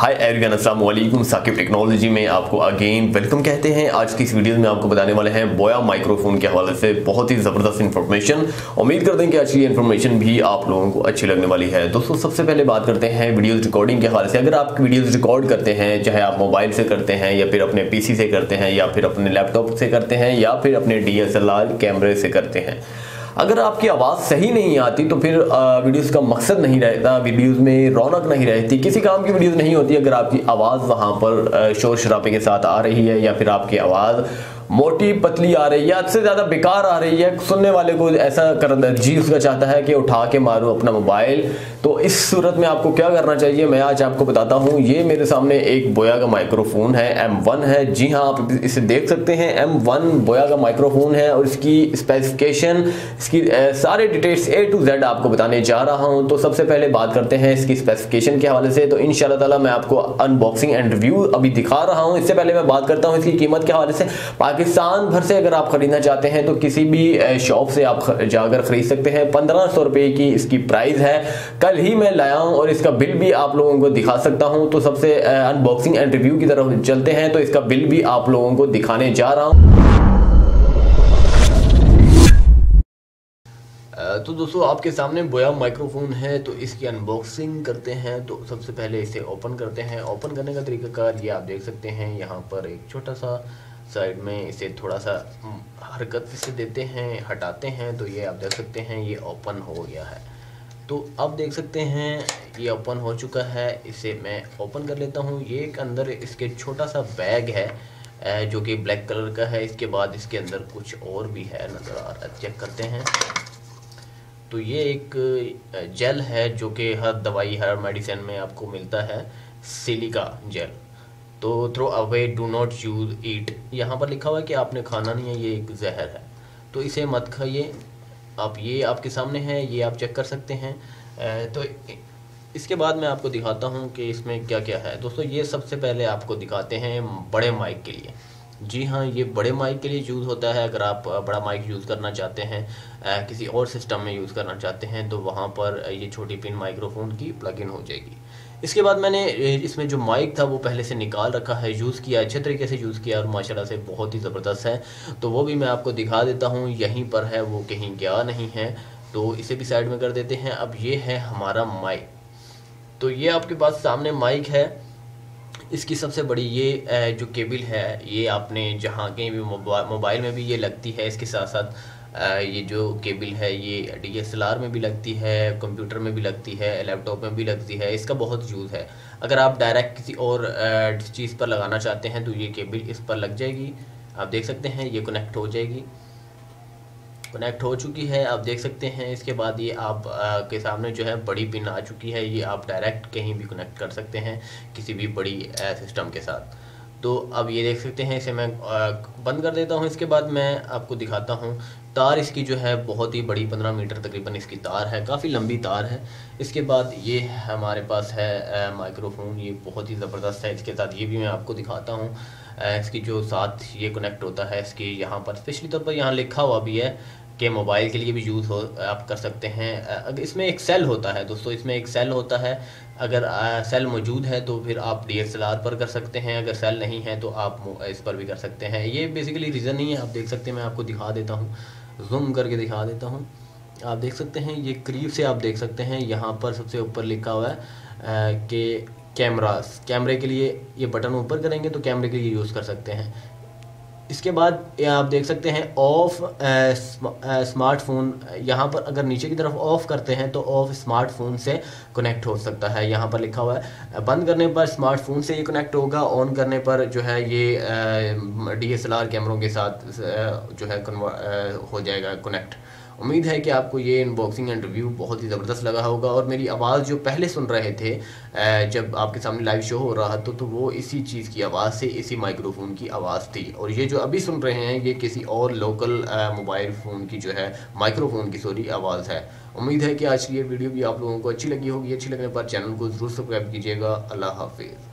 Hi everyone, अस्सलाम वालेकुम। Saqib technology में आपको अगेन वेलकम कहते हैं। आज की इस वीडियो में आपको बताने वाले हैं बोया माइक्रोफोन के हवाले से बहुत ही ज़बरदस्त इन्फॉर्मेशन। उम्मीद करते हैं कि आज की इन्फॉर्मेशन भी आप लोगों को अच्छी लगने वाली है। दोस्तों, सबसे पहले बात करते हैं वीडियोज़ रिकॉर्डिंग के हवाले से। अगर आप वीडियोज़ रिकॉर्ड करते हैं, चाहे आप मोबाइल से करते हैं या फिर अपने PC से करते हैं या फिर अपने लैपटॉप से करते हैं या फिर अपने DSLR कैमरे से करते हैं, अगर आपकी आवाज़ सही नहीं आती तो फिर वीडियोस का मकसद नहीं रहता, वीडियोस में रौनक नहीं रहती, किसी काम की वीडियोस नहीं होती। अगर आपकी आवाज़ वहाँ पर शोर शराबे के साथ आ रही है या फिर आपकी आवाज़ मोटी पतली आ रही है या से ज़्यादा बेकार आ रही है, सुनने वाले को ऐसा कर जी उसका चाहता है कि उठा के मारूं अपना मोबाइल, तो इस सूरत में आपको क्या करना चाहिए मैं आज आपको बताता हूं। ये मेरे सामने एक बोया का माइक्रोफोन है, M1 है। जी हाँ, आप इसे देख सकते हैं, M1 बोया का माइक्रोफोन है और इसकी स्पेसिफिकेशन, इसकी सारे डिटेल्स A to Z आपको बताने जा रहा हूं। तो सबसे पहले बात करते हैं इसकी स्पेसिफिकेशन के हवाले से। तो इंशाल्लाह ताला मैं आपको अनबॉक्सिंग एंड रिव्यू अभी दिखा रहा हूँ। इससे पहले मैं बात करता हूँ इसकी कीमत के हवाले से। पाकिस्तान भर से अगर आप खरीदना चाहते हैं तो किसी भी शॉप से आप जाकर खरीद सकते हैं। 1500 रुपए की इसकी प्राइस है। कल ही मैं लाया हूं और इसका बिल भी आप लोगों को दिखा सकता हूं। तो सबसे अनबॉक्सिंग एंड रिव्यू की तरफ चलते हैं। तो इसका बिल भी आप लोगों को दिखाने जा रहा हूं। तो दोस्तों, आपके सामने बोया माइक्रोफोन है, तो इसकी अनबॉक्सिंग करते हैं। तो सबसे पहले इसे ओपन करते हैं। ओपन करने का तरीकाकार ये आप देख सकते हैं। यहाँ पर एक छोटा सा साइड में इसे थोड़ा सा हरकत से देते हैं, हटाते हैं, तो ये आप देख सकते हैं ये ओपन हो गया है। तो अब देख सकते हैं ये ओपन हो चुका है। इसे मैं ओपन कर लेता हूँ। ये एक अंदर इसके छोटा सा बैग है जो कि ब्लैक कलर का है। इसके बाद इसके अंदर कुछ और भी है, नज़र आ रहा है, चेक करते हैं। तो ये एक जेल है जो कि हर दवाई, हर मेडिसिन में आपको मिलता है, सिलिका जेल। तो throw away, do not use it, यहाँ पर लिखा हुआ है कि आपने खाना नहीं है, ये एक जहर है, तो इसे मत खाइए आप। ये आपके सामने है, ये आप चेक कर सकते हैं। तो इसके बाद मैं आपको दिखाता हूँ कि इसमें क्या क्या है। दोस्तों, ये सबसे पहले आपको दिखाते हैं बड़े माइक के लिए। जी हाँ, ये बड़े माइक के लिए यूज़ होता है। अगर आप बड़ा माइक यूज़ करना चाहते हैं, किसी और सिस्टम में यूज़ करना चाहते हैं, तो वहाँ पर ये छोटी पिन माइक्रोफोन की प्लग इन हो जाएगी। इसके बाद मैंने इसमें जो माइक था वो पहले से निकाल रखा है, यूज़ किया, अच्छे तरीके से यूज़ किया और माशाल्लाह से बहुत ही ज़बरदस्त है। तो वो भी मैं आपको दिखा देता हूँ, यहीं पर है, वो कहीं गया नहीं है। तो इसे भी साइड में कर देते हैं। अब ये है हमारा माइक। तो ये आपके पास सामने माइक है। इसकी सबसे बड़ी ये जो केबल है, ये आपने जहाँ कहीं भी मोबाइल में भी ये लगती है। इसके साथ साथ ये जो केबल है ये DSLR में भी लगती है, कंप्यूटर में भी लगती है, लैपटॉप में भी लगती है। इसका बहुत यूज़ है। अगर आप डायरेक्ट किसी और चीज़ पर लगाना चाहते हैं तो ये केबल इस पर लग जाएगी। आप देख सकते हैं ये कनेक्ट हो जाएगी, कनेक्ट हो चुकी है, आप देख सकते हैं। इसके बाद ये आप के सामने जो है बड़ी पिन आ चुकी है। ये आप डायरेक्ट कहीं भी कनेक्ट कर सकते हैं किसी भी बड़ी सिस्टम के साथ। तो अब ये देख सकते हैं, इसे मैं बंद कर देता हूँ। इसके बाद मैं आपको दिखाता हूँ तार। इसकी जो है बहुत ही बड़ी, 15 मीटर तकरीबन इसकी तार है, काफ़ी लंबी तार है। इसके बाद ये हमारे पास है माइक्रोफोन, ये बहुत ही ज़बरदस्त है। इसके साथ ये भी मैं आपको दिखाता हूँ। इसकी जो साथ ये कनेक्ट होता है, इसकी यहाँ पर स्पेशली तौर पर यहाँ लिखा हुआ भी है कि मोबाइल के लिए भी यूज़ हो आप कर सकते हैं। अगर इसमें एक सेल होता है दोस्तों, इसमें एक सेल होता है। अगर सेल मौजूद है तो फिर आप DSLR पर कर सकते हैं, अगर सेल नहीं है तो आप इस पर भी कर सकते हैं। ये बेसिकली रीज़न नहीं है, आप देख सकते हैं। मैं आपको दिखा देता हूँ, जूम करके दिखा देता हूँ। आप देख सकते हैं, ये करीब से आप देख सकते हैं। यहाँ पर सबसे ऊपर लिखा हुआ है कि कैमरे के लिए ये बटन ऊपर करेंगे तो कैमरे के लिए यूज़ कर सकते हैं। इसके बाद आप देख सकते हैं ऑफ स्मार्टफोन, यहाँ पर अगर नीचे की तरफ ऑफ करते हैं तो ऑफ स्मार्टफोन से कनेक्ट हो सकता है, यहाँ पर लिखा हुआ है। बंद करने पर स्मार्टफोन से ये कनेक्ट होगा, ऑन करने पर जो है ये DSLR कैमरों के साथ जो है हो जाएगा कनेक्ट। उम्मीद है कि आपको ये अनबॉक्सिंग एंड रिव्यू बहुत ही ज़बरदस्त लगा होगा। और मेरी आवाज़ जो पहले सुन रहे थे जब आपके सामने लाइव शो हो रहा था, तो वो इसी चीज़ की आवाज़ से, इसी माइक्रोफोन की आवाज़ थी। और ये जो अभी सुन रहे हैं ये किसी और लोकल मोबाइल फ़ोन की जो है, माइक्रोफोन की सॉरी, आवाज़ है। उम्मीद है कि आज की ये वीडियो भी आप लोगों को अच्छी लगी होगी। अच्छी लगने पर चैनल को ज़रूर सब्सक्राइब कीजिएगा। अल्लाह हाफिज़।